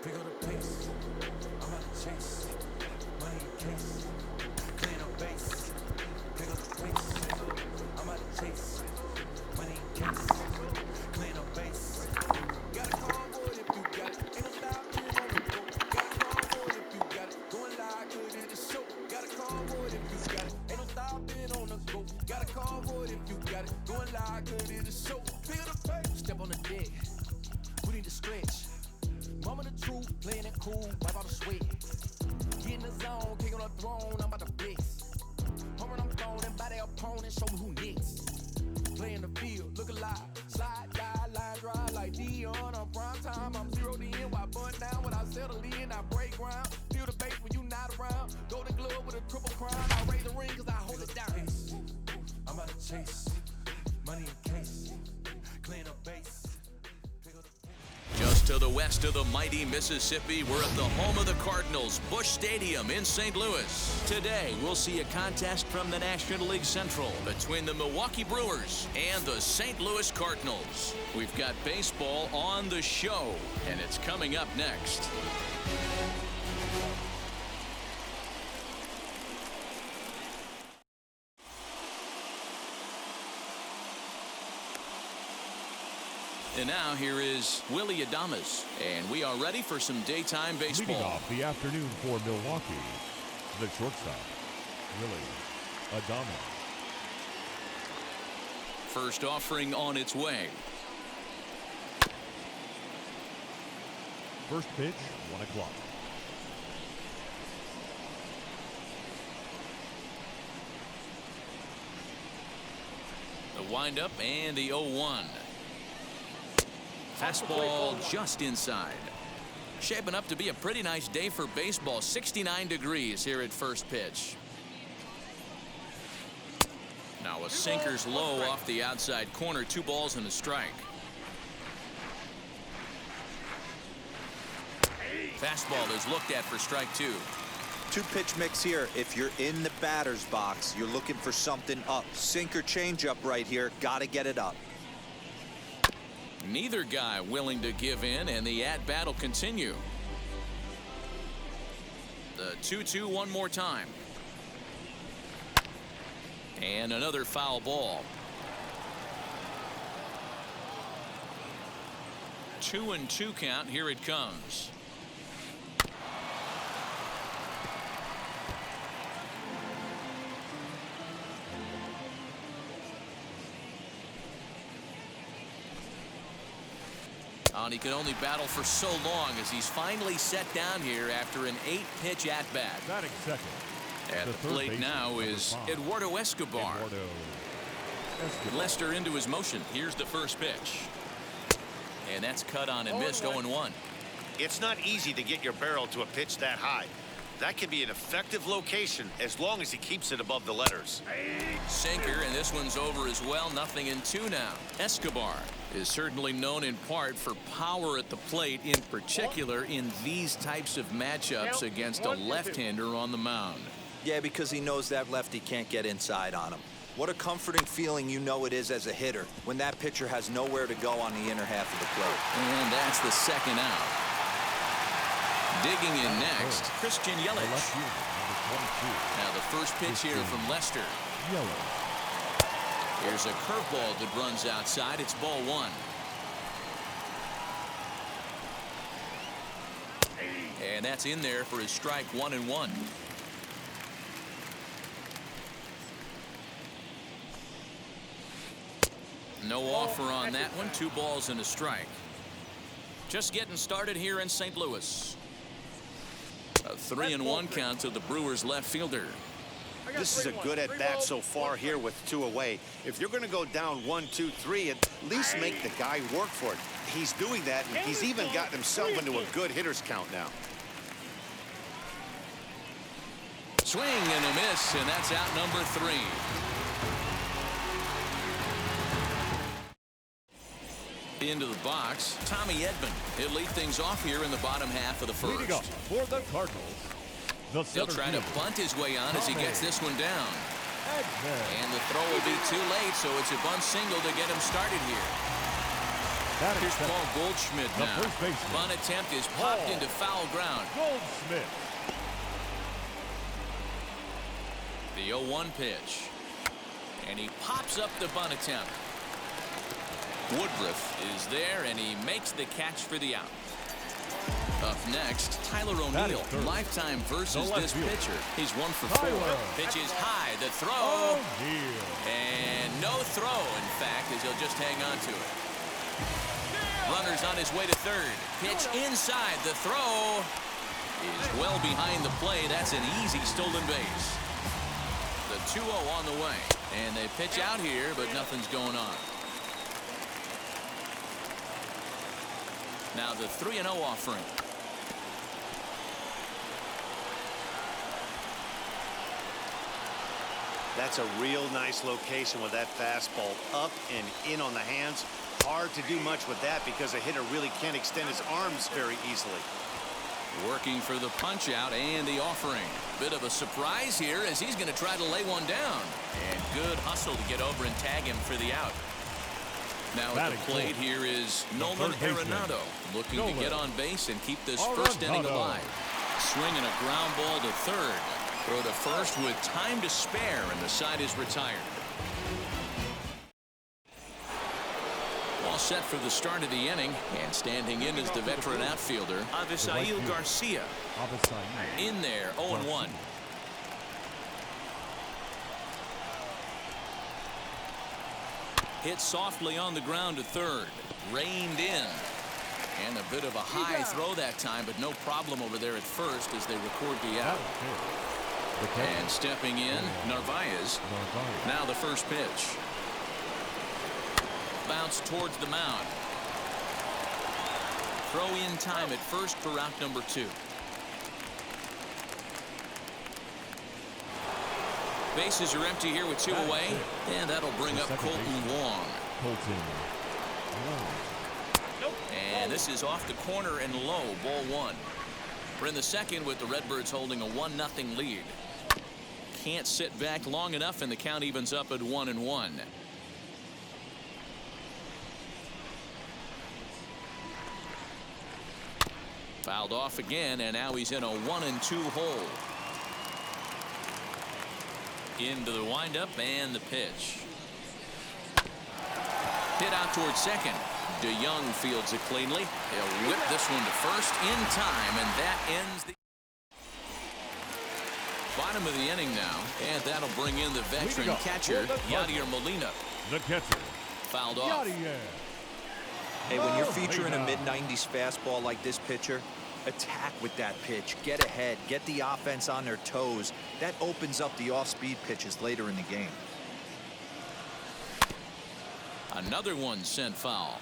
Pick up the pace. I'm about to chase. Money in case. Clean up base. Pick up the pace. I'm about to chase. Money in case. Clean up base. Got a convoy if you got it. Ain't no stopping on the go. Got a convoy if you got it. Going live, good in the show. Got a convoy if you got it. Ain't no stopping on the go. Got a convoy if you got it. Going live, good in the show. Pick up the pace. Step on the deck. We need to stretch. Mama the truth, playing it cool, wipe out the sweat. Get in the zone, king on the throne, I'm about to flex. Home run, I'm throwing, by their opponent, show me who next. Play in the field, look alive, slide, die, line drive like Dion on prime time. I'm zeroed in, while bunt down, when I settle in, I break ground. Feel the bass when you not around. Golden glove with a triple crown, I raise the ring cause I hold it down. I'm about to chase, money in case, clean up base. Just to the west of the mighty Mississippi, we're at the home of the Cardinals, Busch Stadium in St. Louis. Today, we'll see a contest from the National League Central between the Milwaukee Brewers and the St. Louis Cardinals. We've got baseball on the show, and it's coming up next. And now here is Willie Adames, and we are ready for some daytime baseball. Leading off the afternoon for Milwaukee, the shortstop, Willie Adames. First offering on its way. First pitch, 1 o'clock. The windup and the 0-1. Fastball just inside. Shaping up to be a pretty nice day for baseball. 69 degrees here at first pitch. Now a sinker's low off the outside corner. 2 balls and a strike. Fastball is looked at for strike 2. 2-pitch mix here. If you're in the batter's box, you're looking for something up. Sinker changeup right here. Got to get it up. Neither guy willing to give in, and the at-bat will continue. The 2-2 one more time. And another foul ball. 2-2 count. Here it comes. And he can only battle for so long as he's finally set down here after an 8-pitch at-bat. Batting second. At the plate now is Eduardo Escobar. Lester into his motion. Here's the first pitch. And that's cut on and missed. 0-1. It's not easy to get your barrel to a pitch that high. That can be an effective location as long as he keeps it above the letters. Sinker, and this one's over as well. 0-2 now. Escobar is certainly known in part for power at the plate, in particular in these types of matchups against a left-hander on the mound. Yeah, because he knows that lefty can't get inside on him. What a comforting feeling you know it is as a hitter when that pitcher has nowhere to go on the inner half of the plate. And that's the second out. Digging in next, Christian Yelich. Now the first pitch here from Lester. Here's a curveball that runs outside. It's ball 1. And that's in there for his strike. 1-1. No offer on that one. 2 balls and a strike. Just getting started here in St. Louis. A 3-1 count to the Brewers left fielder. This is a good at-bat so far here with 2 away. If you're going to go down 1-2-3, at least make the guy work for it. He's doing that, and he's even gotten himself into a good hitter's count now. Swing and a miss, and that's out number 3. Into the box, Tommy Edman. He'll lead things off here in the bottom half of the first. Leading up for the Cardinals, He'll try to bunt his way on as he gets this one down. And the throw will be too late, so it's a bunt single to get him started here. Here's Paul Goldschmidt The now. first baseman. Bunt attempt is popped Paul into foul ground. Goldschmidt. The 0-1 pitch. And he pops up the bunt attempt. Woodruff is there, and he makes the catch for the out. Up next, Tyler O'Neill, lifetime versus this pitcher. He's 1 for 4. Pitches high, the throw. And no throw, in fact, as he'll just hang on to it. Runner's on his way to third. Pitch inside, the throw is well behind the play. That's an easy stolen base. The 2-0 on the way. And they pitch out here, but nothing's going on. Now the 3-0 offering. That's a real nice location with that fastball up and in on the hands. Hard to do much with that because a hitter really can't extend his arms very easily. Working for the punch out and the offering. Bit of a surprise here as he's going to try to lay one down. And good hustle to get over and tag him for the out. Now at the plate here is Nolan Arenado, looking to get on base and keep this first inning alive. Swinging a ground ball to third. Throw to first with time to spare, and the side is retired. All set for the start of the inning, and standing in is the veteran outfielder, Avisail Garcia. In there, 0-1. Hit softly on the ground to third. Reined in. And a bit of a high throw that time, but no problem over there at first as they record the out. And stepping in, Narvaez. Now the first pitch. Bounce towards the mound. Throw in time at first for out number 2. Bases are empty here with 2 away. And that'll bring up Colton Wong. And this is off the corner and low, ball 1. We're in the second with the Redbirds holding a 1-0 lead. Can't sit back long enough, and the count evens up at 1-1. Fouled off again, and now he's in a 1-2 hole. Into the windup and the pitch. Hit out towards second. DeYoung fields it cleanly. He'll whip this one to first in time, and that ends the bottom of the inning now. And that'll bring in the veteran catcher, Yadier Molina. The catcher. Fouled off. Hey, when you're featuring a mid-90s fastball like this pitcher, attack with that pitch. Get ahead. Get the offense on their toes. That opens up the off-speed pitches later in the game. Another one sent foul.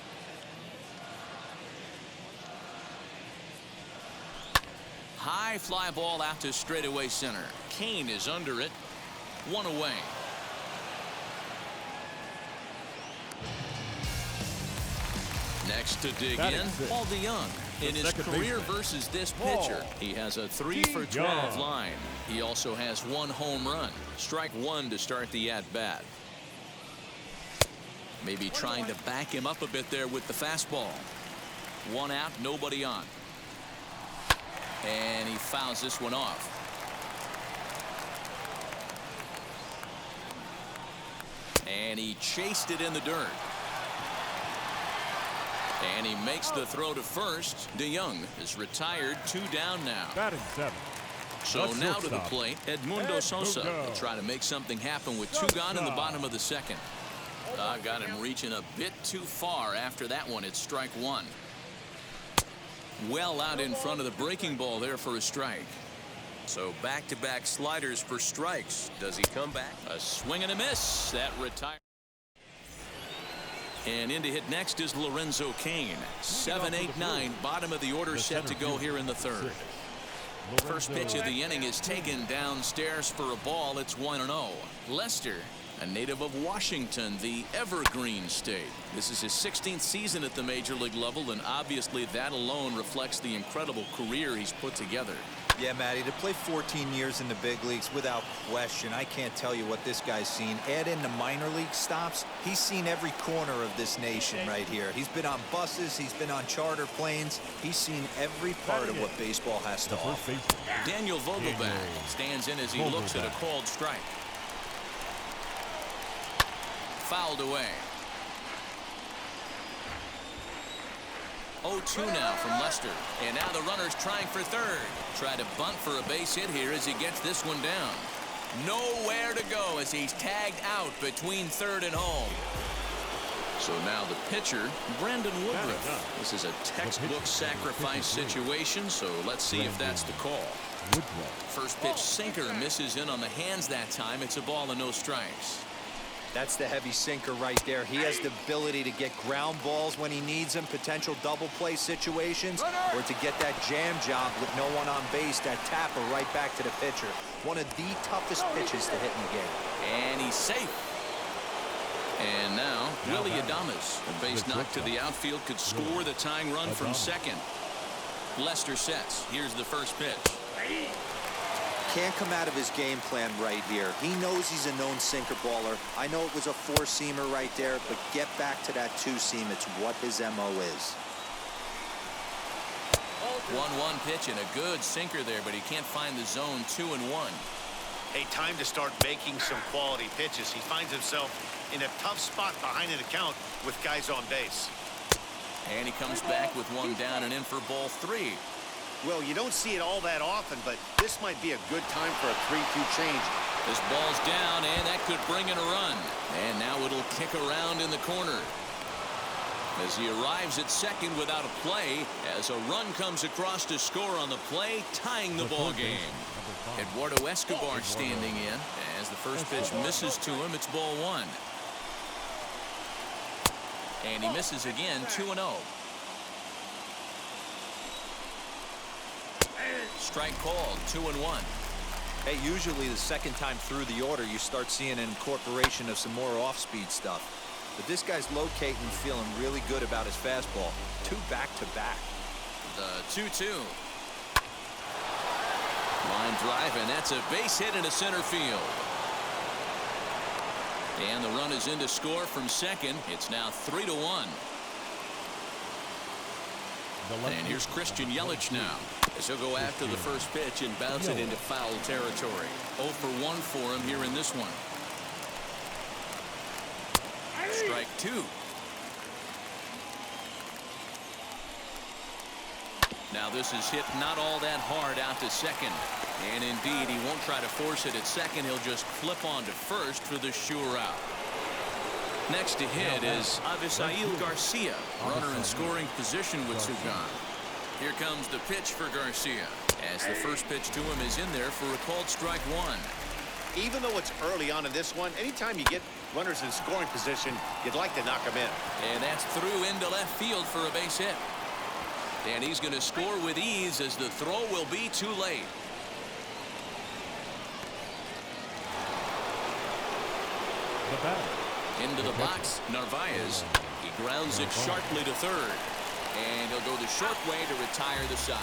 High fly ball out to straightaway center. Kane is under it. 1 away. Next to dig in, Paul DeYoung. In his career versus this pitcher, he has a 3 for 12 line. He also has 1 home run. Strike 1 to start the at-bat. Maybe trying to back him up a bit there with the fastball. 1 out, nobody on. And he fouls this one off. And he chased it in the dirt. And he makes the throw to first. DeYoung is retired. 2 down now. Batting 7. So now to the plate, Edmundo Sosa will try to make something happen with 2 gone in the bottom of the second. Got him reaching a bit too far after that one. It's strike 1. Well out in front of the breaking ball there for a strike. So back-to-back sliders for strikes. Does he come back? A swing and a miss. That retires. And in to hit next is Lorenzo Cain. 7, 8, 9. Bottom of the order set to go here in the third. First pitch of the inning is taken downstairs for a ball. It's 1-0. Lester a native of Washington, the Evergreen State. This is his 16th season at the major league level, and obviously that alone reflects the incredible career he's put together. Yeah, Matty, to play 14 years in the big leagues, without question, I can't tell you what this guy's seen. Add in the minor league stops, he's seen every corner of this nation right here. He's been on buses, he's been on charter planes, he's seen every part of what baseball has to offer. Daniel Vogelbach stands in as he looks at a called strike. Fouled away. 0-2 now from Lester, and now the runner's trying for third. Try to bunt for a base hit here as he gets this one down. Nowhere to go as he's tagged out between third and home. So now the pitcher, Brandon Woodruff. This is a textbook sacrifice situation, so let's see if that's the call. First pitch sinker misses in on the hands that time. It's a ball and no strikes. That's the heavy sinker right there. He has the ability to get ground balls when he needs them, potential double play situations, or to get that jam job with no one on base, that tapper right back to the pitcher. One of the toughest pitches to hit in the game. And he's safe. And now, Willie Adames, a base knock to the outfield, could score the tying run from second. Lester sets. Here's the first pitch. Can't come out of his game plan right here. He knows he's a known sinker baller. I know it was a four-seamer right there, but get back to that two-seam. It's what his MO is. 1-1 pitch and a good sinker there, but he can't find the zone. 2-1. Hey, time to start making some quality pitches. He finds himself in a tough spot behind an account with guys on base. And he comes back with one down and in for ball 3. Well, you don't see it all that often, but this might be a good time for a 3-2 change. This ball's down, and that could bring in a run. And now it'll kick around in the corner as he arrives at second without a play, as a run comes across to score on the play, tying the ball game. Eduardo Escobar standing in as the first pitch misses to him. It's ball 1. And he misses again. 2-0. Strike called. 2-1. Hey, usually the second time through the order, you start seeing an incorporation of some more off-speed stuff. But this guy's locating, feeling really good about his fastball. 2 back-to-back. The 2-2. Line drive, and that's a base hit into center field. And the run is in to score from second. It's now 3-1. And here's Christian Yelich now, as he'll go after the first pitch and bounce it into foul territory. 0 for 1 for him here in this one. Strike 2. Now this is hit not all that hard out to second. And indeed, he won't try to force it at second. He'll just flip on to first for the sure out. Next to hit is Avisail Garcia, runner in scoring position with Sugan. Here comes the pitch for Garcia, as the first pitch to him is in there for a called strike 1. Even though it's early on in this one, anytime you get runners in scoring position, you'd like to knock them in. And that's through into left field for a base hit. And he's going to score with ease, as the throw will be too late. The batter. Into the box, Narvaez. He grounds it sharply to third. And he'll go the short way to retire the side.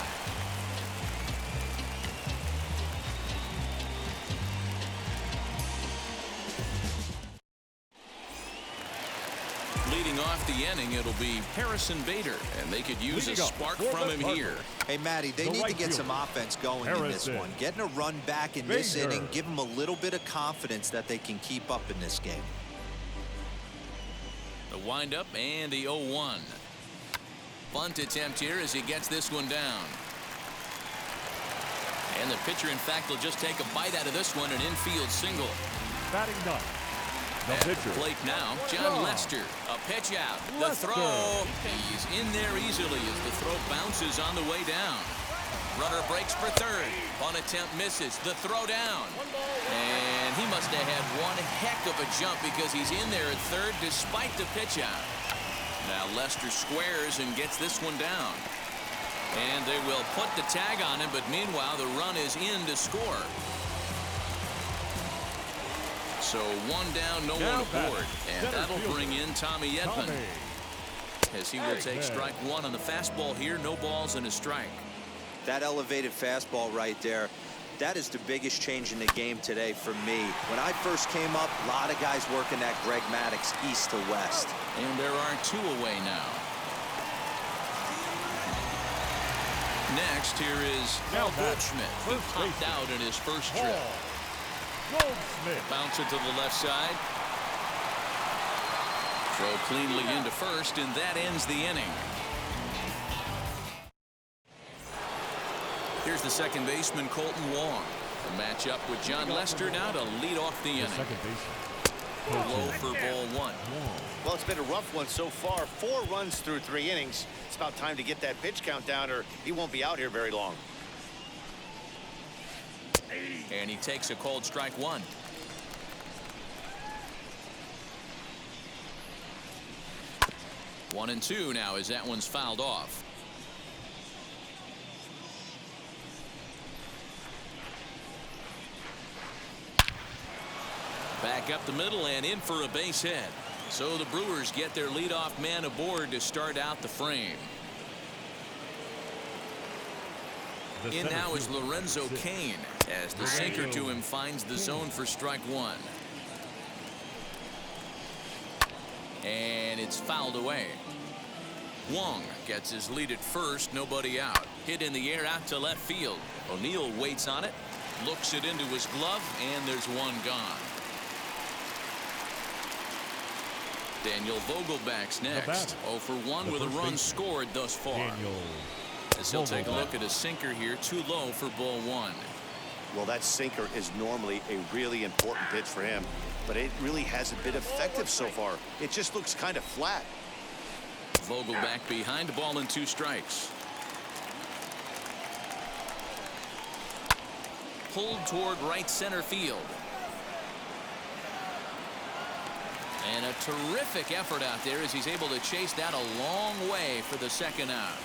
Leading off the inning, it'll be Harrison Bader, and they could use a spark from him here. Hey, Matty, they need to get some offense going in this one. Getting a run back in this inning, give them a little bit of confidence that they can keep up in this game. The windup and the 0-1. Bunt attempt here as he gets this one down. And the pitcher, in fact, will just take a bite out of this one, an infield single. Batting ninth. The At pitcher. the plate now, John Lester. A pitch out. The throw. He's in there easily as the throw bounces on the way down. Runner breaks for third. Bunt attempt misses. The throw down. And he must have had one heck of a jump, because he's in there at third despite the pitch out. Now Lester squares and gets this one down. And they will put the tag on him, but meanwhile the run is in to score. So one down, no Now one aboard. And center that'll fielder, bring in Tommy Edman. Tommy. As he will take strike one on the fastball here. No balls and a strike. That elevated fastball right there, that is the biggest change in the game today for me. When I first came up, a lot of guys working that Greg Maddux east to west. And there are two away now. Next, here is Now Goldschmidt. He first popped baseman, out in his first trip. Goldschmidt. Bounce it to the left side. Throw cleanly into first, and that ends the inning. Here's the second baseman, Colton Wong. A matchup with John Lester now to lead off the inning. Second baseman. Low for ball one. Well, it's been a rough one so far. 4 runs through 3 innings. It's about time to get that pitch count down, or he won't be out here very long. And he takes a called strike one. One and two now as that one's fouled off. Back up the middle and in for a base hit. So the Brewers get their leadoff man aboard to start out the frame. In now is Lorenzo Cain as the sinker to him finds the zone for strike one. And it's fouled away. Wong gets his lead at first, nobody out. Hit in the air out to left field. O'Neill waits on it, looks it into his glove, and there's one gone. Daniel Vogelback's next. 0 for 1 with a run scored thus far. As he'll take a look at a sinker here, too low for ball one. Well, that sinker is normally a really important pitch for him, but it really hasn't been effective so far. It just looks kind of flat. Vogelback behind, ball and 2 strikes. Pulled toward right center field. And a terrific effort out there as he's able to chase that a long way for the second out.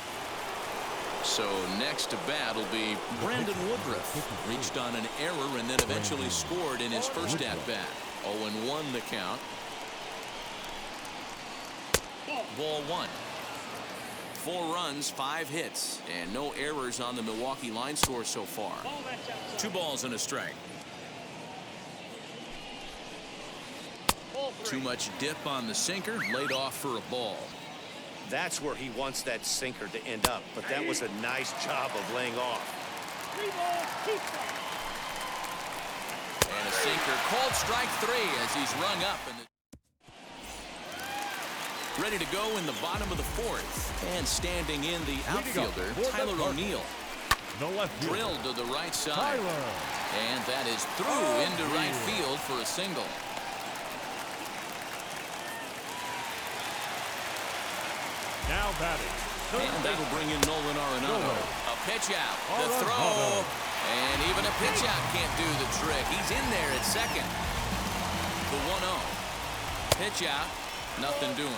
So next to bat will be Brandon Woodruff. Reached on an error and then eventually scored in his first at-bat. 0-1 the count. Ball one. 4 runs, 5 hits, and no errors on the Milwaukee line score so far. 2 balls and a strike. Too much dip on the sinker, laid off for a ball. That's where he wants that sinker to end up, but that was a nice job of laying off. And a sinker called strike 3 as he's rung up. Ready to go in the bottom of the 4th. And standing in the outfielder, Tyler O'Neill. No left field. Drilled to the right side. Tyler. And that is through into right field for a single. Now batting. And that'll bring in Nolan Arenado. A pitch out. The throw. And even a pitch out can't do the trick. He's in there at second. The 1-0. Pitch out. Nothing doing.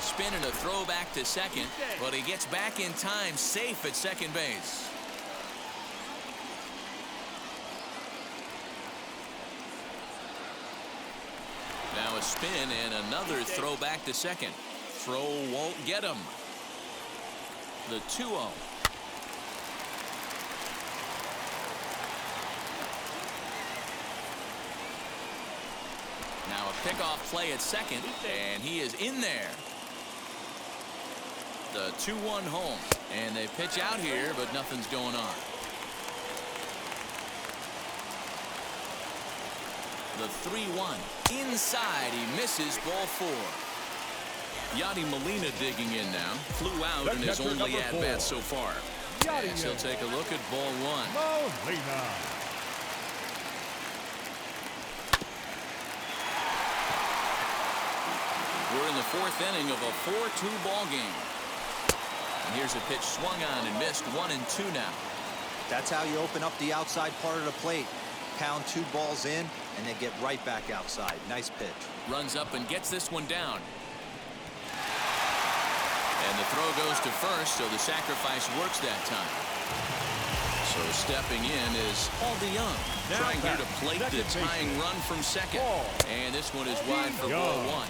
Spin and a throw back to second, but he gets back in time, safe at second base. Now a spin and another throw back to second. Throw won't get him. The 2-0. Now a pickoff play at second, and he is in there. The 2-1 home, and they pitch out here, but nothing's going on. The 3-1 inside, he misses ball 4. Yadi Molina digging in now. Flew out in his only at-bat so far. Yes, he'll take a look at ball 1. Molina. We're in the 4th inning of a 4-2 ball game. And here's a pitch swung on and missed. 1-2 now. That's how you open up the outside part of the plate. Pound 2 balls in and then get right back outside. Nice pitch. Runs up and gets this one down. And the throw goes to first, so the sacrifice works that time. So stepping in is Paul DeYoung, trying here to plate the tying run from second. And this one is wide for ball one.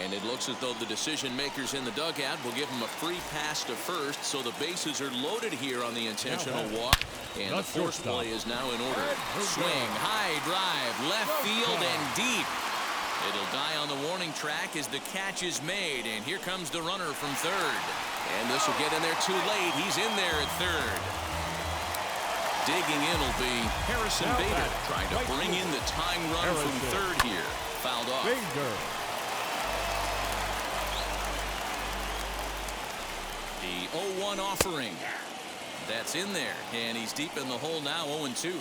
And it looks as though the decision makers in the dugout will give him a free pass to first, so the bases are loaded here on the intentional walk. And the force play is now in order. Swing, high drive, left field and deep. It'll die on the warning track as the catch is made, and here comes the runner from third. And this will get in there too late. He's in there at third. Digging in will be Harrison Bader, trying to bring in the tying run from third here. Fouled off. The 0-1 offering. That's in there, and he's deep in the hole now, 0-2.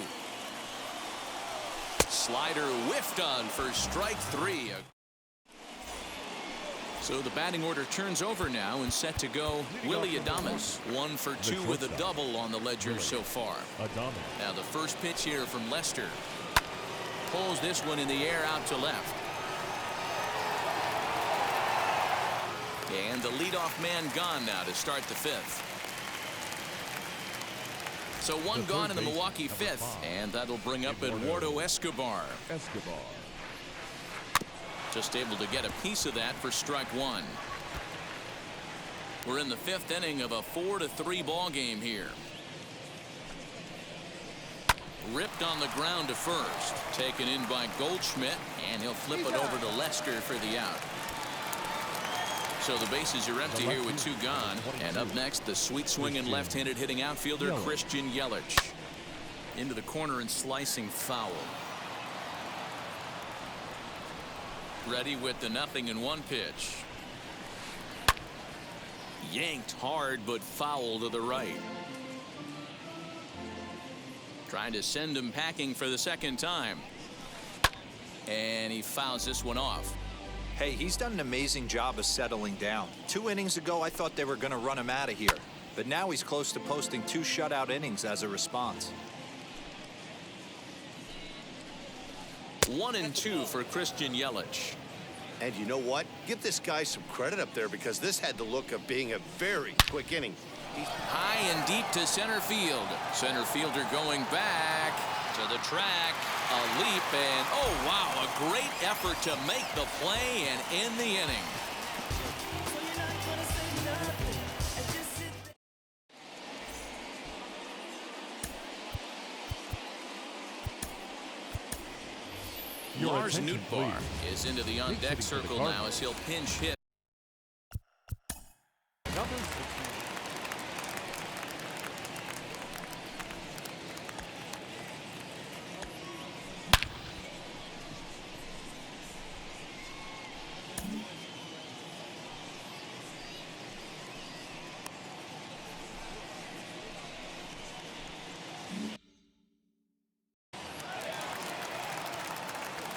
Slider whiffed on for strike three. So the batting order turns over now and set to go Willy Adames. 1 for 2 with a double on the ledger so far. Now the first pitch here from Lester. Pulls this one in the air out to left. And the leadoff man gone now to start the fifth. So one gone in the Milwaukee fifth, and that'll bring up Eduardo Escobar. Just able to get a piece of that for strike one. We're in the fifth inning of a 4-3 ball game here. Ripped on the ground to first. Taken in by Goldschmidt, and he'll flip it over to Lester for the out. So the bases are empty here with 2 gone. And up next, the sweet swinging left-handed hitting outfielder Christian Yelich. Into the corner and slicing foul. Ready with the 0-1 pitch. Yanked hard but foul to the right. Trying to send him packing for the second time. And he fouls this one off. Hey, he's done an amazing job of settling down. 2 innings ago, I thought they were going to run him out of here. But now he's close to posting 2 shutout innings as a response. 1-2 for Christian Yelich. And you know what? Give this guy some credit up there, because this had the look of being a very quick inning. High and deep to center field. Center fielder going back to the track. A leap, and oh wow, a great effort to make the play and end the inning. Lars Nootbaar is into the on-deck circle now as he'll pinch hit.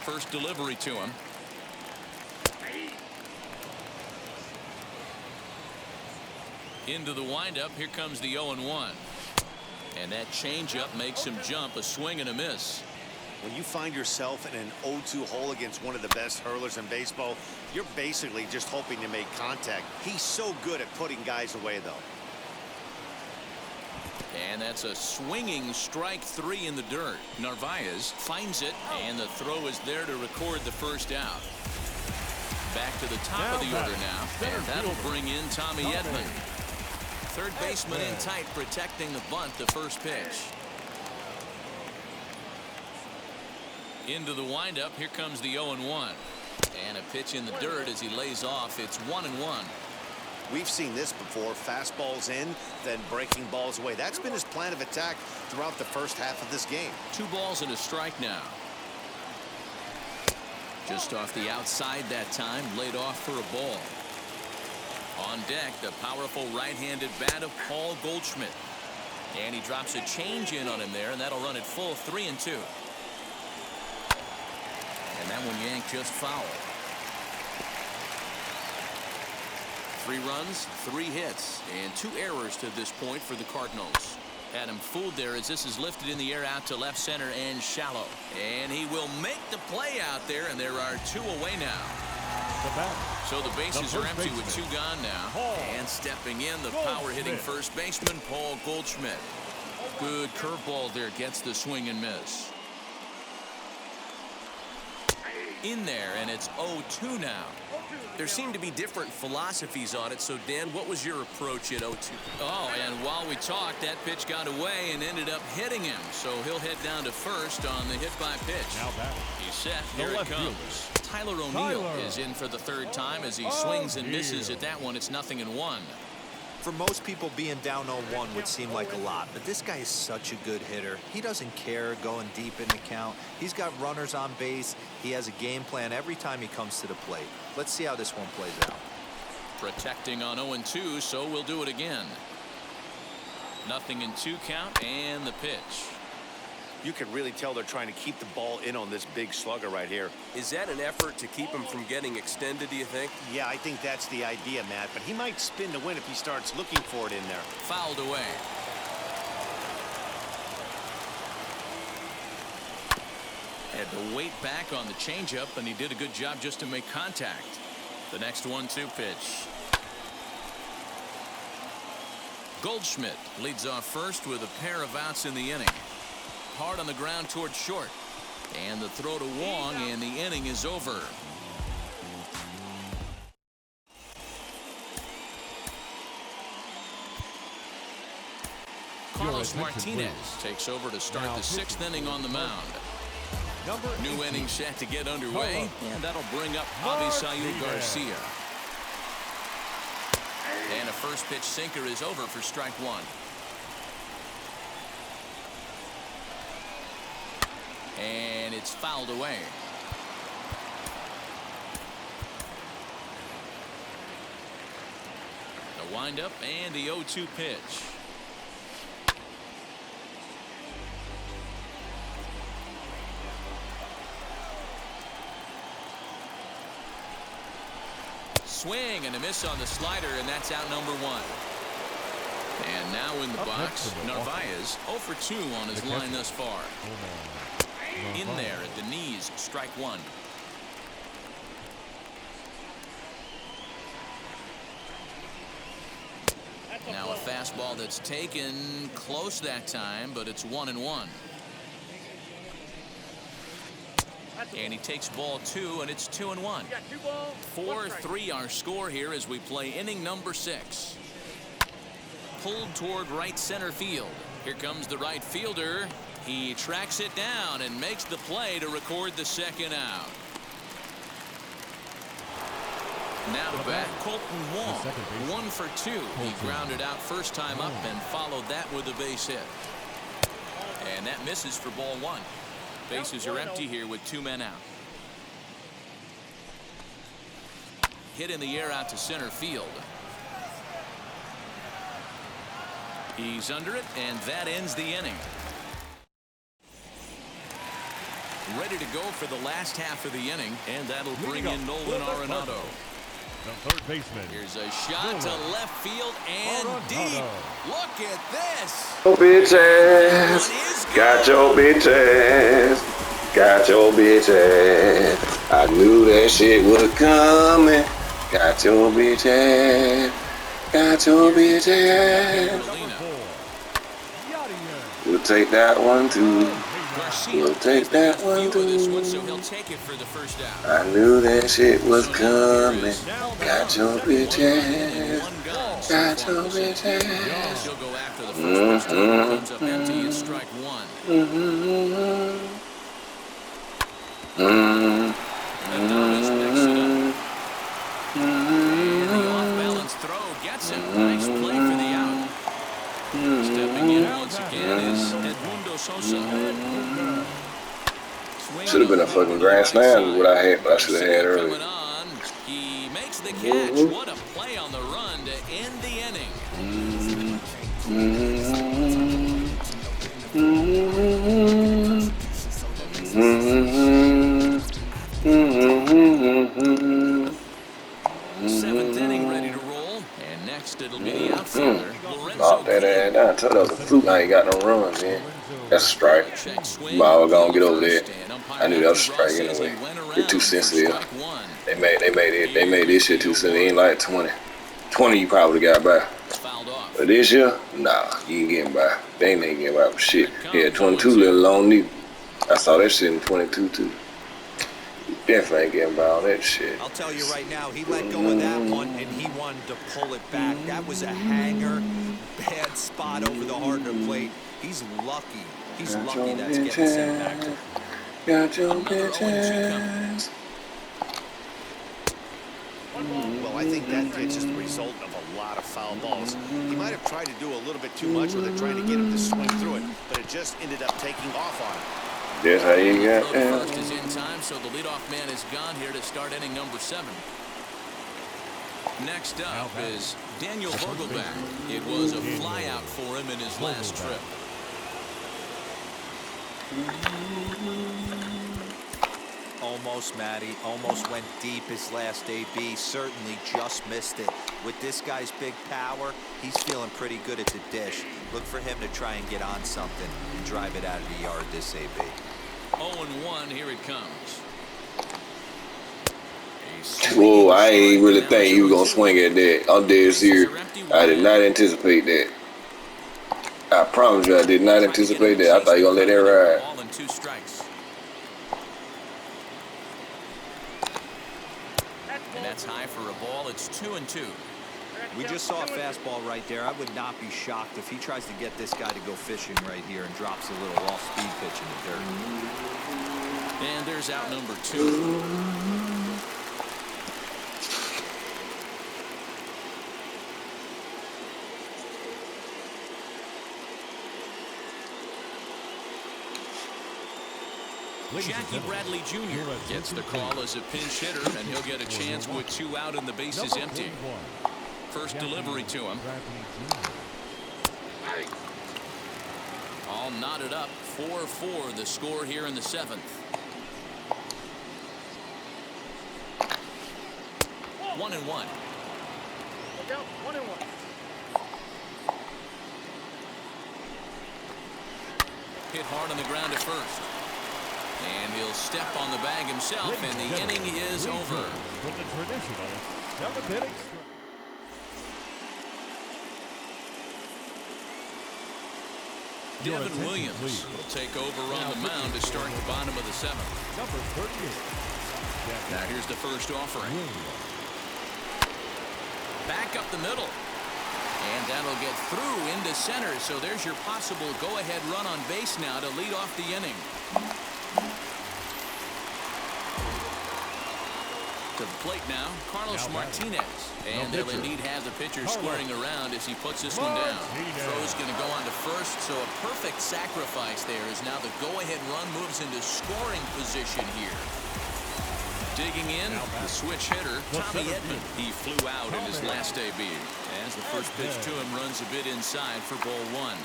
First delivery to him. Into the windup. Here comes the 0-1. And that changeup makes him jump. A swing and a miss. When you find yourself in an 0-2 hole against one of the best hurlers in baseball, you're basically just hoping to make contact. He's so good at putting guys away, though. And that's a swinging strike 3 in the dirt. Narvaez finds it, and the throw is there to record the first out. Back to the top of the order now, and that'll bring in Tommy Edman. Third baseman in tight, protecting the bunt, the first pitch. Into the windup. Here comes the 0-1. And a pitch in the dirt as he lays off. It's 1-1. We've seen this before. Fastballs in, then breaking balls away. That's been his plan of attack throughout the first half of this game. 2 balls and a strike now. Just off the outside that time, laid off for a ball. On deck, the powerful right-handed bat of Paul Goldschmidt. And he drops a change in on him there, and that'll run it full 3-2. And that one yanked just foul. 3 runs, 3 hits, and 2 errors to this point for the Cardinals. Had him fooled there as this is lifted in the air out to left center and shallow. And he will make the play out there, and there are 2 away now. So the bases are empty with 2 gone now. And stepping in, the power-hitting first baseman, Paul Goldschmidt. Good curveball there, gets the swing and miss. In there, and it's 0-2 now. There seem to be different philosophies on it, so Dan, what was your approach at 0-2? Oh, and while we talked, that pitch got away and ended up hitting him, so he'll head down to first on the hit by pitch. Now batting. He's set. Here it comes. Tyler O'Neill is in for the 3rd time as he swings and misses at that one. It's 0-1. For most people, being down 0-1 would seem like a lot, but this guy is such a good hitter. He doesn't care going deep in the count. He's got runners on base. He has a game plan every time he comes to the plate. Let's see how this one plays out. Protecting on 0-2, so we'll do it again. 0-2 count, and the pitch. You can really tell they're trying to keep the ball in on this big slugger right here. Is that an effort to keep him from getting extended, do you think? Yeah, I think that's the idea, Matt. But he might spin to win if he starts looking for it in there. Fouled away. Had to wait back on the changeup, and he did a good job just to make contact. The next 1-2 pitch. Goldschmidt leads off first with a pair of outs in the inning. Hard on the ground toward short. And the throw to Wong, and the inning is over. Carlos Martinez takes over to start the 6th inning on the mound. New inning set to get underway, and that'll bring up Avisail Garcia. And a first pitch sinker is over for strike 1. And it's fouled away. The windup and the 0-2 pitch. Swing and a miss on the slider, and that's out number 1. And now in the box, Narvaez 0 for 2 on his line thus far. In there at the knees, strike 1. Now a fastball that's taken close that time, but it's 1-1. And he takes ball 2, and it's 2-1. 4-3 our score here as we play inning number 6. Pulled toward right center field. Here comes the right fielder. He tracks it down and makes the play to record the 2nd out. Now to bat, Colton Wong, 1 for 2. He grounded out first time up and followed that with a base hit. And that misses for ball 1. Bases are empty here with 2 men out. Hit in the air out to center field. He's under it, and that ends the inning. Ready to go for the last half of the inning, and that'll bring in Nolan Arenado. The 3rd baseman. Here's a shot to left field and deep. Look at this. Your bitch ass. Got your bitch ass. Got your bitch ass. I knew that shit was coming. Got your bitch ass. Got your bitch ass. We'll take that one too. We'll take that one too. So he'll take it for the first out. I knew that shit was coming. Got your bitch ass. Got your bitch ass. He'll go after the first pitch. Comes up empty and strike 1. Adames picks it up. And the off-balance throw gets him. Nice play for the out. Stepping in once again is Edmundo Sosa. Should have been a fucking grand slam what I had, but I should have had earlier. He makes the catch. What a play on the run to end the inning. Seventh inning ready to roll. And next it'll be the outfielder. Knock that ass down. Tell that was a fluke I ain't got no runs, man. That's a strike. Check swing. Ball gonna get over there. And umpire I knew that was a Andrew strike Ross says anyway. he went They're too around for sensitive. strike one. They made this shit too sensitive. It ain't like 20. 20 you probably got by. Fouled off. But this year, nah, you ain't getting by. They ain't getting by for shit. Yeah, 22 little long neither. I saw that shit in 22 too. Definitely ain't getting by on that shit. I'll tell you right now, he let go of that one, and he wanted to pull it back. That was a hanger, bad spot over the harder plate. He's lucky. He's lucky that's getting sent back to him. Got your bitches. Well, I think that pitch is the result of a lot of foul balls. He might have tried to do a little bit too much with it, trying to get him to swing through it, but it just ended up taking off on him. That's how you got Throw to that. first is in time, so the leadoff man is gone here to start inning number 7. Next up is Daniel Vogelback. It was a flyout for him in his last trip. Almost, Matty. Almost went deep his last AB. Certainly just missed it. With this guy's big power, he's feeling pretty good at the dish. Look for him to try and get on something and drive it out of the yard this AB. 0-1, here it comes. Whoa, I ain't really think he was gonna swing at that. I'm dead serious. I did not anticipate that. I promise you, I did not anticipate that. I thought you were gonna let that ride. Ball and 2 strikes. And that's high for a ball. It's 2-2. We just saw a fastball right there. I would not be shocked if he tries to get this guy to go fishing right here and drops a little off-speed pitch in the dirt. And there's out number 2. Jackie Bradley Jr. gets the call as a pinch hitter, and he'll get a chance with 2 out and the bases empty. First delivery to him. All knotted up. 4-4 the score here in the 7th. 1-1. Look out, 1-1. Hit hard on the ground at first. And he'll step on the bag himself, and the inning is over. With the traditional 7th inning stretch. Devin Williams will take over on the mound to start the bottom of the 7th. Number 38. Now here's the first offering. Back up the middle. And that'll get through into center. So there's your possible go-ahead run on base now to lead off the inning. To the plate now, Carlos Martinez. And they'll indeed have the pitcher squaring around as he puts this one down. Throw's going to go on to first, so a perfect sacrifice there as now the go-ahead run moves into scoring position here. Digging in, the switch hitter, Tommy Edman. He flew out in his last AB. As the first pitch to him runs a bit inside for ball 1.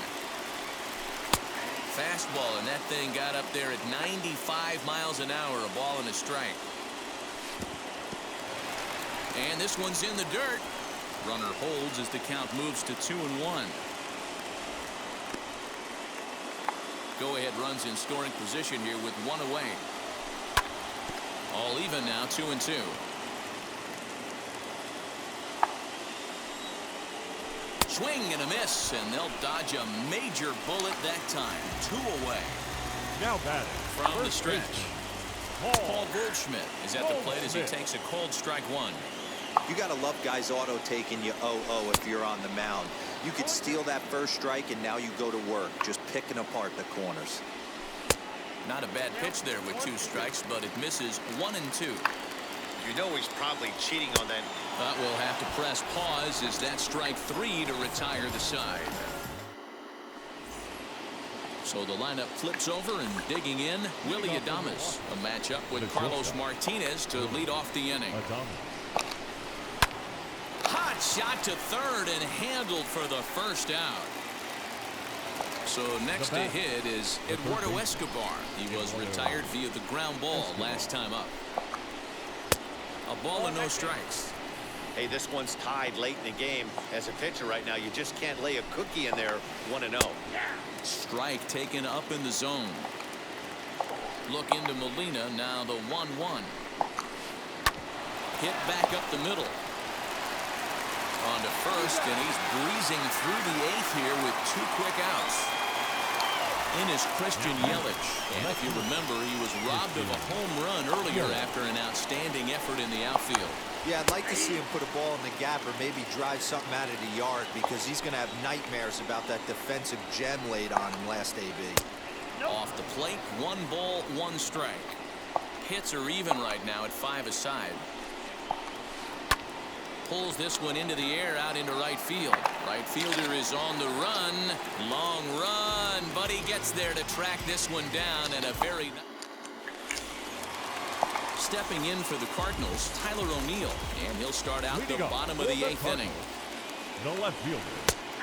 Fastball, and that thing got up there at 95 miles an hour, a ball and a strike. And this one's in the dirt. Runner holds as the count moves to 2-1. Go-ahead runs in scoring position here with 1 away. All even now, 2-2. Swing and a miss, and they'll dodge a major bullet that time. 2 away. Now batting From the stretch. Paul Goldschmidt is at the plate as he takes a cold strike 1. You got to love guys auto taking you 0-0 if you're on the mound. You could steal that first strike, and now you go to work, just picking apart the corners. Not a bad pitch there with 2 strikes, but it misses 1 and 2. You know he's probably cheating on that. But we'll have to press pause as that strike 3 to retire the side. So the lineup flips over, and digging in, Willie Adames. A matchup with Carlos Martinez to lead off the inning. Hot shot to third and handled for the first out. So next to hit is Eduardo Escobar. He was retired via the ground ball last time up. A ball and no strikes. Hey, this one's tied late in the game. As a pitcher right now, you just can't lay a cookie in there 1-0. Strike taken up in the zone. Look into Molina, now the 1-1. Hit back up the middle. On to first, and he's breezing through the 8th here with 2 quick outs. In is Christian Yelich, and if you remember, he was robbed of a home run earlier after an outstanding effort in the outfield. Yeah, I'd like to see him put a ball in the gap or maybe drive something out of the yard, because he's going to have nightmares about that defensive gem laid on him last AB. Off the plate, 1 ball, 1 strike. Hits are even right now at 5 aside. Pulls this one into the air out into right field. Right fielder is on the run. Long run, but he gets there to track this one down, and a very... Stepping in for the Cardinals, Tyler O'Neill, and he'll start out the bottom of the 8th inning. The left fielder.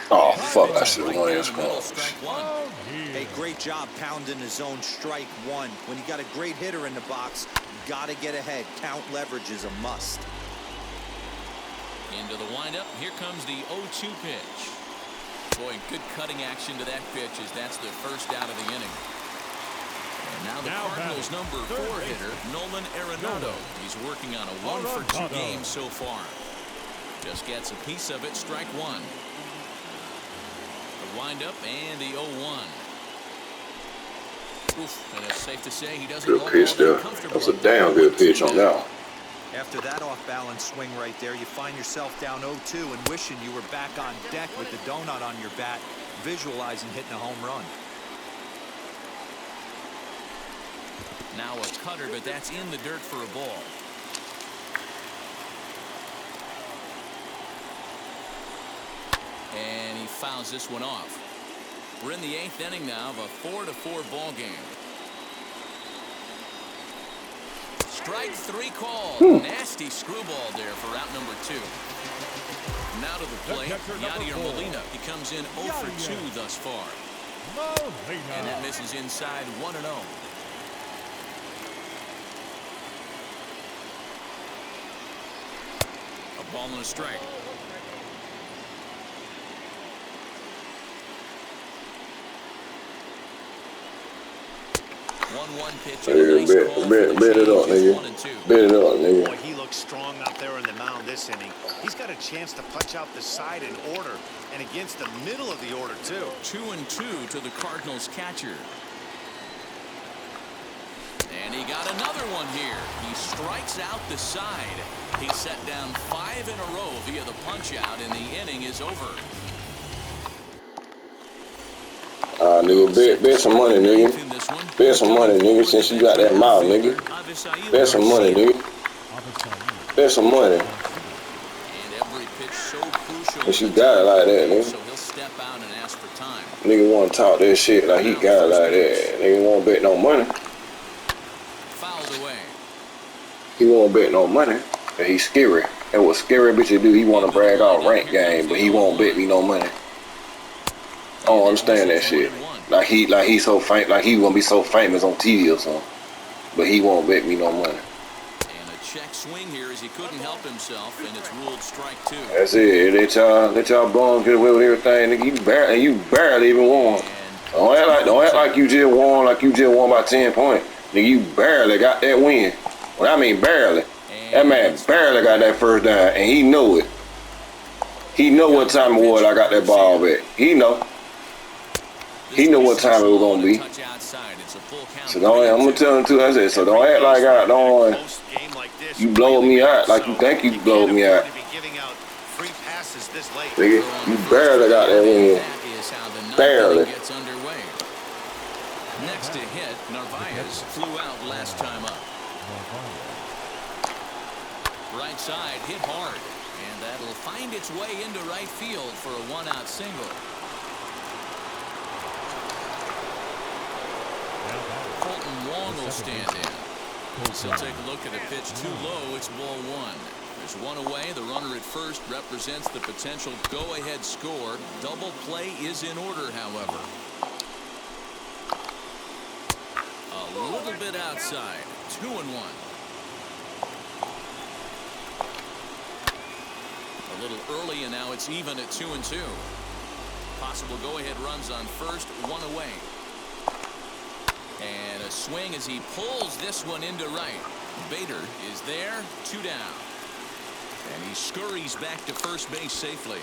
Oh, fuck, I should have Right won down this the middle, one. strike 1. Hey, great job pounding the zone, strike 1. When you got a great hitter in the box, got to get ahead. Count leverage is a must. Into the windup. Here comes the 0-2 pitch. Boy, good cutting action to that pitch as that's the first out of the inning. And now the Cardinals' number 4 hitter, Nolan Arenado. He's working on a 1-for-2 game so far. Just gets a piece of it, strike 1. The windup and the 0-1. Oof, and it's safe to say he doesn't Good pitch there. That's a damn good pitch on that one. After that off-balance swing right there, you find yourself down 0-2 and wishing you were back on deck with the donut on your bat, visualizing hitting a home run. Now a cutter, but that's in the dirt for a ball. And he fouls this one off. We're in the 8th inning now of a 4-4 ball game. Strike 3 call. Nasty screwball there for out number 2. Now to the plate, Yadier Molina. He comes in 0 for 2 thus far. And that misses inside 1-0. A ball and a strike. 1-1 pitch. Bet it up, nigga. Bet it up, nigga. Boy, he looks strong out there on the mound this inning. He's got a chance to punch out the side in order, and against the middle of the order, too. 2-2 to the Cardinals catcher. And he got another one here. He strikes out the side. He set down 5 in a row via the punch out, and the inning is over. Nigga, bet some money, nigga. Bet some money, nigga, since you got that mouth, nigga. Bet some money, nigga. Bet some money. Since you got it like that, nigga. So he'll step out and ask for time. Nigga want to talk that shit like he got it like that. Nigga won't bet no money. Fouled away. He won't bet no money. And he's scary. And what scary bitches do, he want to brag off rank game, but he won't bet me no money. I don't understand that shit. Like he's so famous, like he gonna be so famous on TV or something, but he won't bet me no money. And a check swing here as he couldn't help himself, and it's ruled strike 2. That's it. Let y'all bums get away with everything. Nigga, you barely even won. Don't act like you just won, like you just won by 10 points. Nigga, you barely got that win. Well, I mean barely. That man barely got that first down, and he know it. He know what time it was I got that ball back. He know. He know what time it was gonna be. So I'm gonna tell him too. I said, so don't act like you blow me out like you think you blow me out. Nigga, you barely got that win. Barely. Next to hit, Narvaez flew out last time up. Right side hit hard, and that'll find its way into right field for a 1-out single. Will stand in. So take a look at a pitch too low. It's ball 1. There's one away. The runner at first represents the potential go-ahead score. Double play is in order, however. A little bit outside. 2-1. little early, and now it's even at 2-2. Possible go-ahead runs on first, one away. And a swing as he pulls this one into right. Bader is there, 2 down. And he scurries back to first base safely.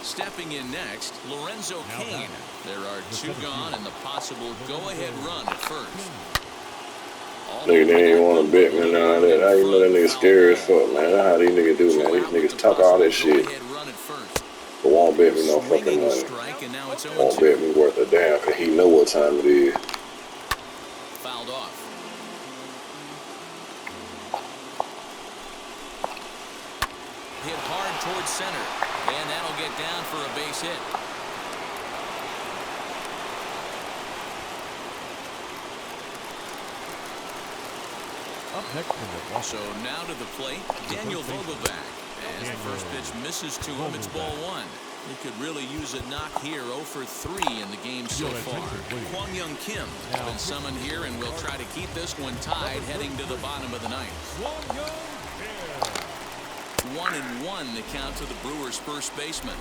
Stepping in next, Lorenzo Cain. There are 2 gone and the possible go-ahead run at first. Nigga, they ain't want to bet me none of that. How you know that nigga scary as fuck, man? That's how these niggas do, man. These niggas talk all that shit, but won't bet me no fucking money. Won't bet me worth a damn, because he know what time it is. Fouled off. Hit hard towards center, and that'll get down for a base hit. Up next in the So now to the plate, Daniel Vogelback. As the first pitch misses to him, it's ball 1. He could really use a knock here. 0 for 3 in the game so far. Kwang Young Kim has been summoned here, and will try to keep this one tied heading to the bottom of the ninth. 1-1 the count to the Brewers' first baseman.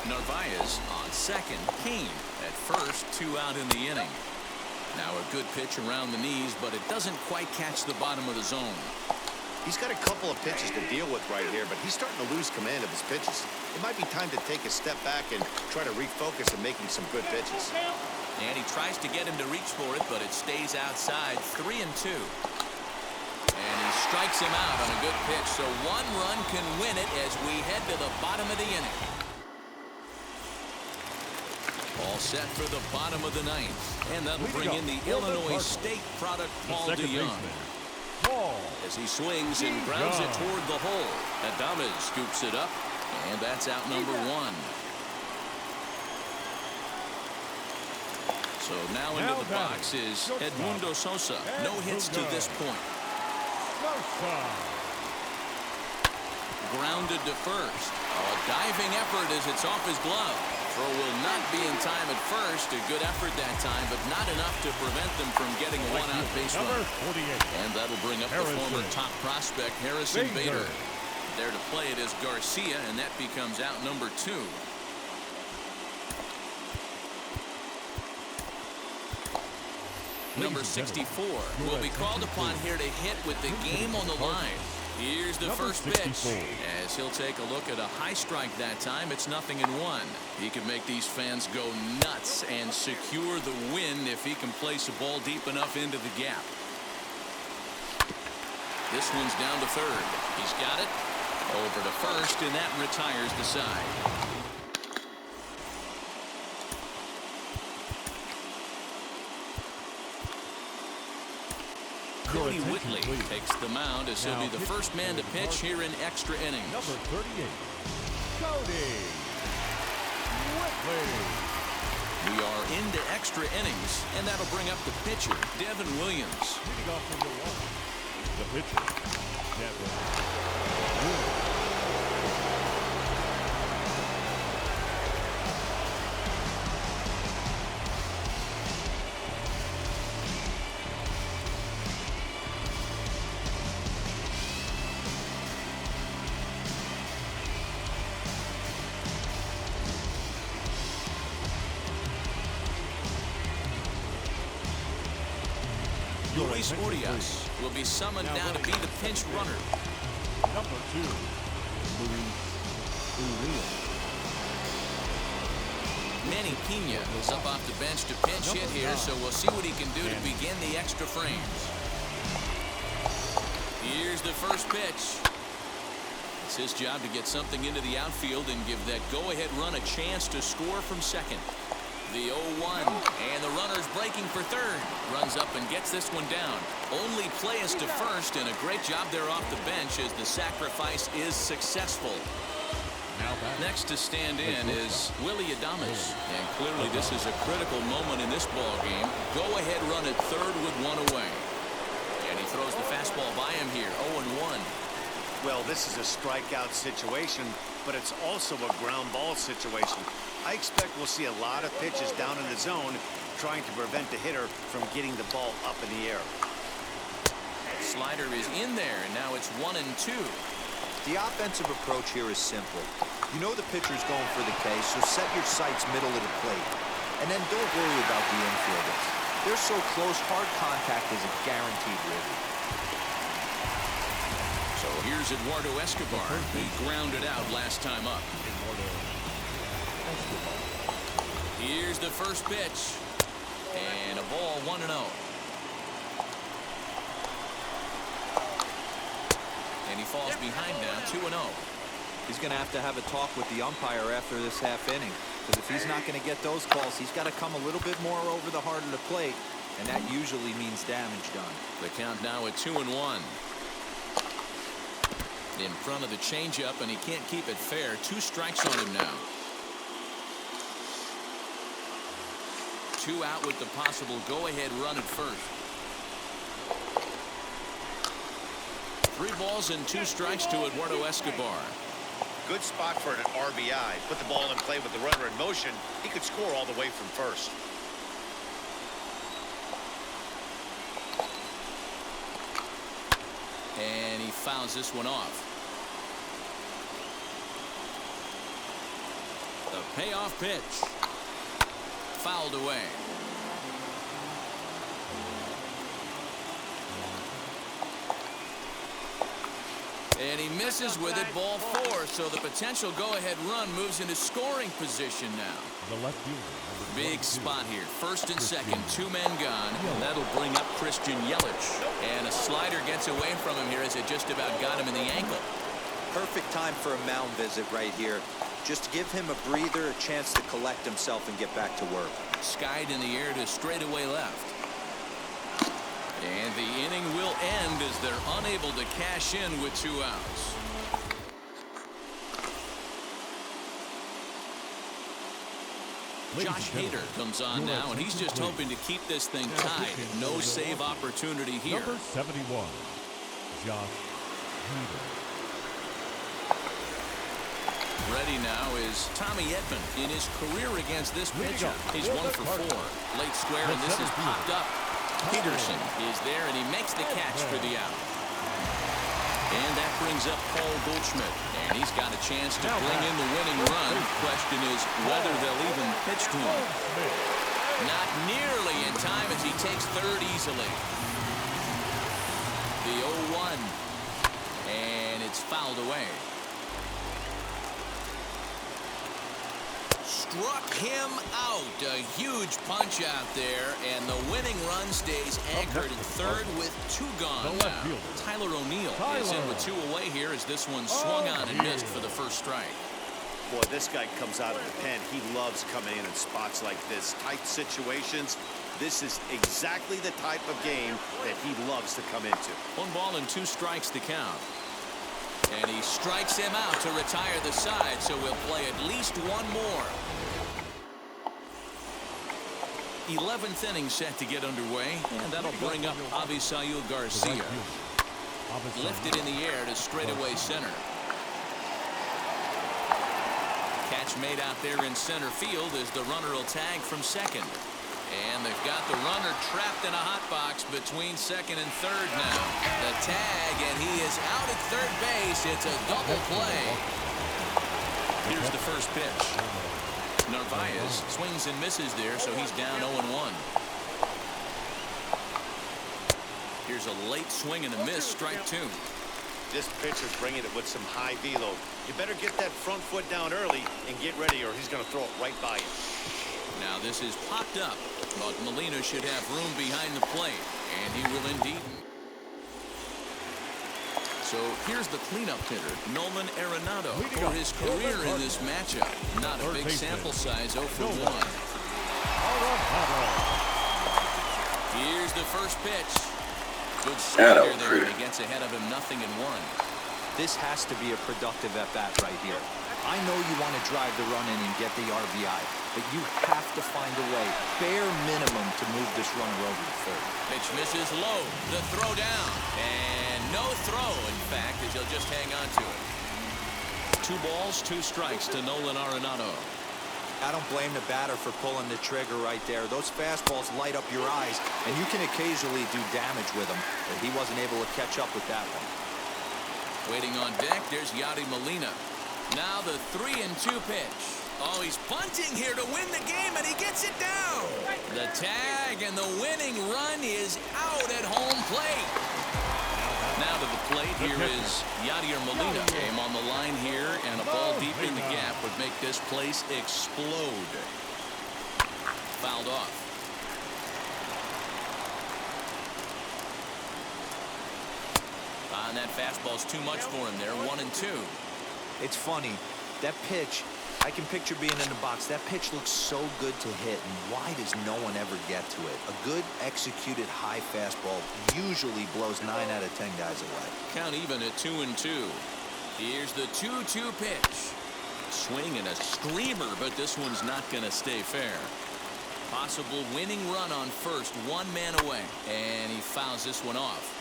Narvaez on second. Cain at first, 2 out in the inning. Now a good pitch around the knees, but it doesn't quite catch the bottom of the zone. He's got a couple of pitches to deal with right here, but he's starting to lose command of his pitches. It might be time to take a step back and try to refocus on making some good pitches. And he tries to get him to reach for it, but it stays outside. 3-2. And he strikes him out on a good pitch, so 1 run can win it as we head to the bottom of the inning. All set for the bottom of the ninth, and that'll bring in the Illinois State product, Paul DeYoung. As he swings and grounds it toward the hole. Adames scoops it up, and that's out number 1. So now into the box is Edmundo Sosa. No hits to this point. Grounded to first. A diving effort as it's off his glove. Throw will not be in time at first. A good effort that time, but not enough to prevent them from getting a 1-out base run. And that'll bring up the former top prospect, Harrison Bader. There to play it is Garcia, and that becomes out number 2. Number 64 will be called upon here to hit with the game on the line. Here's the first pitch, as he'll take a look at a high strike that time. It's 0-1. He can make these fans go nuts and secure the win if he can place a ball deep enough into the gap. This one's down to third. He's got it. Over to first, and that retires the side. Cody Whitley takes the mound as he'll be the first man to pitch here in extra innings. Number 38, Cody Whitley. We are into extra innings, and that'll bring up the pitcher, Devin Williams. Leading off from Milwaukee, the pitcher, Devin Williams. Luis Urias will be summoned now to be the pinch runner. Number 2, Luis Urias. Manny Pena is up off the bench to pinch hit here, so we'll see what he can do to begin the extra frames. Here's the first pitch. It's his job to get something into the outfield and give that go-ahead run a chance to score from second. The 0-1, and the runner's breaking for third. Runs up and gets this one down. Only play is to first, and a great job there off the bench as the sacrifice is successful. Next to stand in is Willie Adames, and clearly this is a critical moment in this ball game. Go-ahead run at third with 1 away. And he throws the fastball by him here, 0-1. Well, this is a strikeout situation, but it's also a ground ball situation. I expect we'll see a lot of pitches down in the zone trying to prevent the hitter from getting the ball up in the air. Slider is in there, and now it's 1-2. The offensive approach here is simple. You know the pitcher's going for the K, so set your sights middle of the plate. And then don't worry about the infielders. They're so close, hard contact is a guaranteed ribby. So here's Eduardo Escobar. He grounded out last time up. Here's the first pitch. And a ball 1-0. And he falls behind now, 2-0. He's going to have a talk with the umpire after this half inning. Because if he's not going to get those calls, he's got to come a little bit more over the heart of the plate. And that usually means damage done. The count now at 2-1. In front of the changeup, and he can't keep it fair. 2 strikes on him now. 2 out with the possible go-ahead run at first. 3 balls and 2 strikes to Eduardo Escobar. Good spot for an RBI. Put the ball in play with the runner in motion. He could score all the way from first. And he fouls this one off. The payoff pitch. Fouled away. And he misses with it, ball 4. So the potential go-ahead run moves into scoring position now. The left fielder. Big spot here. First and second, 2 men gone. That'll bring up Christian Yelich. And a slider gets away from him here as it just about got him in the ankle. Perfect time for a mound visit right here. Just give him a breather, a chance to collect himself and get back to work. Skied in the air to straightaway left. And the inning will end as they're unable to cash in with 2 outs. Josh Hader comes on now, and he's just hoping to keep this thing tied. No save opportunity here. Number 71, Josh Hader. Ready now is Tommy Edman in his career against this pitcher. He's 1 for 4. Late square, and this is popped up. Peterson is there, and he makes the catch for the out. And that brings up Paul Goldschmidt, and he's got a chance to bring in the winning run. Question is whether they'll even pitch to him. Not nearly in time as he takes third easily. The 0-1, and it's fouled away. Struck him out. A huge punch out there, and the winning run stays anchored in third with 2 gone now. Tyler O'Neill is in with 2 away here as this one swung on and missed for the first strike. Boy, this guy comes out of the pen. He loves coming in spots like this. Tight situations. This is exactly the type of game that he loves to come into. 1 ball and 2 strikes to count. And he strikes him out to retire the side, so we'll play at least 1 more. 11th inning set to get underway, and that'll bring up Avisail Garcia. Lifted in the air to straightaway center. Catch made out there in center field as the runner will tag from second. And they've got the runner trapped in a hot box between second and third now. The tag, and he is out at third base. It's a double play. Here's the first pitch. Narvaez swings and misses there, so he's down 0-1. Here's a late swing and a miss, strike 2. This pitcher's bringing it with some high velo. You better get that front foot down early and get ready, or he's going to throw it right by you. Now this is popped up, but Molina should have room behind the plate, and he will indeed. So here's the cleanup hitter, Nolan Arenado, for his career in this matchup. Not a big sample size, 0 for 1. Here's the first pitch. Good slider there, and he gets ahead of him, 0-1. This has to be a productive at-bat right here. I know you want to drive the run in and get the RBI, but you have to find a way, bare minimum, to move this runner over to third. Pitch misses low. The throw down. And no throw, in fact, as he'll just hang on to it. 2 balls, 2 strikes to Nolan Arenado. I don't blame the batter for pulling the trigger right there. Those fastballs light up your eyes, and you can occasionally do damage with them, but he wasn't able to catch up with that one. Waiting on deck, there's Yadi Molina. Now the 3-2 pitch. Oh, he's bunting here to win the game, and he gets it down. The tag, and the winning run is out at home plate. Now to the plate, here is Yadier Molina. Game on the line here, and a ball deep in the gap would make this place explode. Fouled off. And that fastball's too much for him there. 1-2. It's funny. That pitch, I can picture being in the box. That pitch looks so good to hit, and why does no one ever get to it? A good executed high fastball usually blows 9 out of 10 guys away. Count even at 2-2. Here's the 2-2 pitch. Swing and a screamer, but this one's not going to stay fair. Possible winning run on first, 1 man away, and he fouls this one off.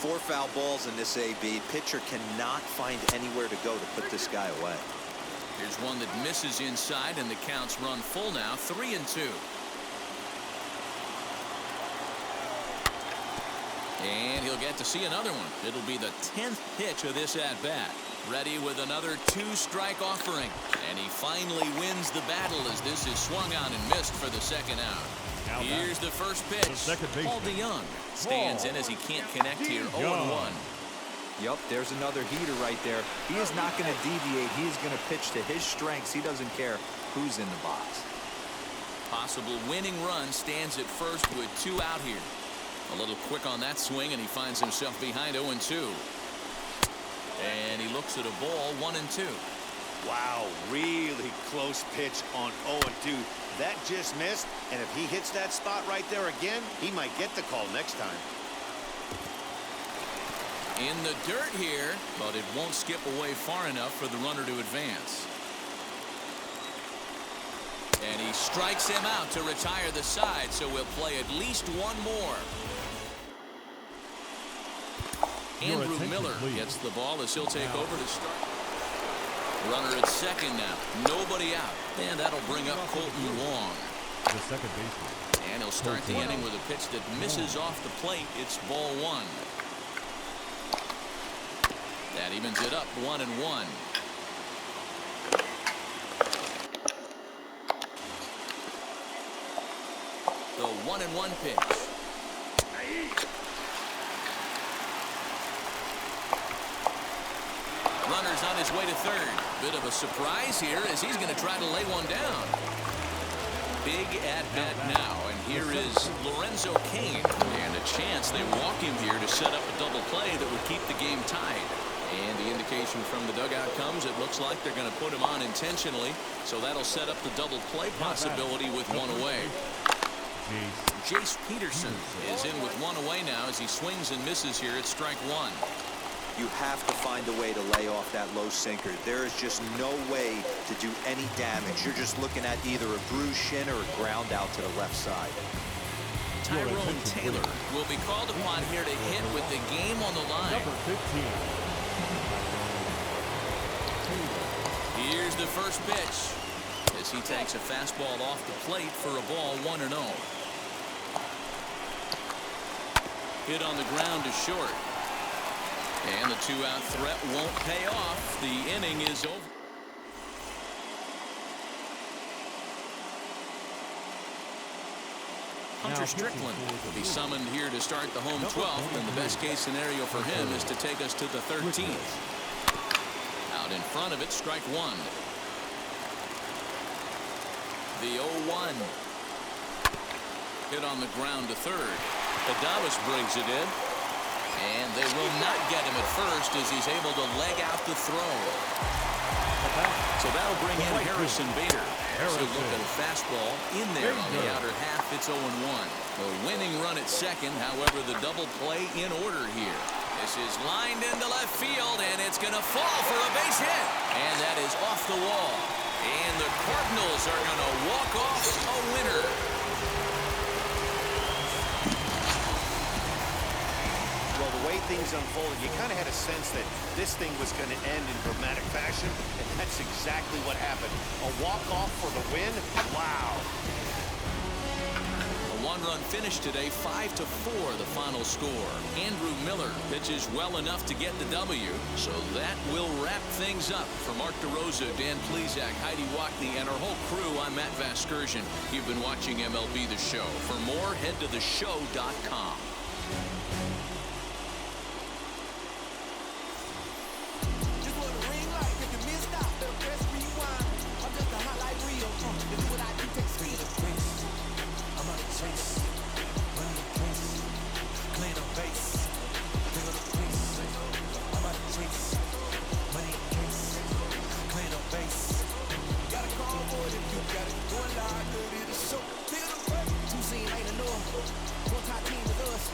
4 foul balls in this AB. Pitcher cannot find anywhere to go to put this guy away. Here's one that misses inside, and the count's run full now, 3-2. And he'll get to see another one. It'll be the 10th pitch of this at-bat. Ready with another 2-strike offering. And he finally wins the battle as this is swung on and missed for the second out. Here's the first pitch. Paul DeYoung stands in as he can't connect here. 0-1. Yup, there's another heater right there. He is not going to deviate. He is going to pitch to his strengths. He doesn't care who's in the box. Possible winning run stands at first with 2 out here. A little quick on that swing, and he finds himself behind 0-2. And he looks at a ball, 1-2. Wow, really close pitch on 0-2. That just missed, and if he hits that spot right there again, he might get the call next time. In the dirt here, but it won't skip away far enough for the runner to advance. And he strikes him out to retire the side, so we'll play at least 1 more. Andrew Miller gets the ball as he'll take over to start. Runner at second now. Nobody out. And that'll bring up Colton Wong. The second baseman. And he'll start the inning with a pitch that misses off the plate. It's ball 1. That evens it up 1-1. The 1-1 pitch. Runner's on his way to third. Bit of a surprise here as he's going to try to lay one down. Big at-bat now, and here is Lorenzo Cain. And a chance they walk him here to set up a double play that would keep the game tied. And the indication from the dugout comes, it looks like they're going to put him on intentionally. So that'll set up the double play possibility with 1 away. Jace Peterson is in with 1 away now as he swings and misses here at strike 1. You have to find a way to lay off that low sinker. There is just no way to do any damage. You're just looking at either a bruised shin or a ground out to the left side. Tyrone Taylor will be called upon here to hit with the game on the line. Number 15. Here's the first pitch as he takes a fastball off the plate for a ball 1-0. Hit on the ground to short. And the 2-out threat won't pay off. The inning is over. Hunter Strickland will be summoned here to start the home 12th, and the best case scenario for him is to take us to the 13th. Out in front of it, strike 1. The 0-1. Hit on the ground to third. Adames brings it in. And they will not get him at first as he's able to leg out the throw. So that'll bring in Harrison Bader. So look at a fastball in there on the outer half. It's 0-1. The winning run at second. However, the double play in order here. This is lined into left field, and it's going to fall for a base hit. And that is off the wall. And the Cardinals are going to walk off a winner. Well, the way things unfolded, you kind of had a sense that this thing was going to end in dramatic fashion, and that's exactly what happened. A walk-off for the win? Wow. A 1-1 one-run finish today, 5-4 the final score. Andrew Miller pitches well enough to get the W. So that will wrap things up. For Mark DeRosa, Dan Plesac, Heidi Wackney, and our whole crew, I'm Matt Vasgersian. You've been watching MLB The Show. For more, head to theshow.com. Just want a ring light. If you missed out, then press rewind. I'm just a highlight reel. To do what I do, take speed. I'm on a chase. Money in case. Clean up base. Pick up the pace. I'm on a chase. Money in case. Clean up base. Got a call for it if you got it. Going live, MLB The Show. Pick up the pace. Two scene ain't enough. One top team is us.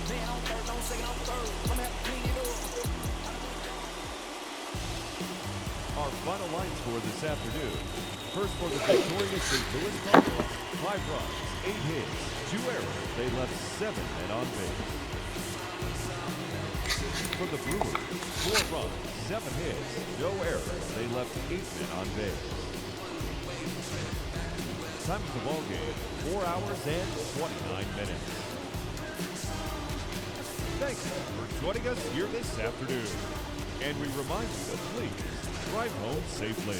Man on third, on second, on third. I'm gonna have to clean it up. Our final line score this afternoon. First for the victorious St. Louis Cardinals, 5 runs, 8 hits, 2 errors. They left 7 men on base. For the Brewers, 4 runs, 7 hits, no errors. They left 8 men on base. Time of the ball game, 4 hours and 29 minutes. Thank you for joining us here this afternoon. And we remind you to please drive home safely.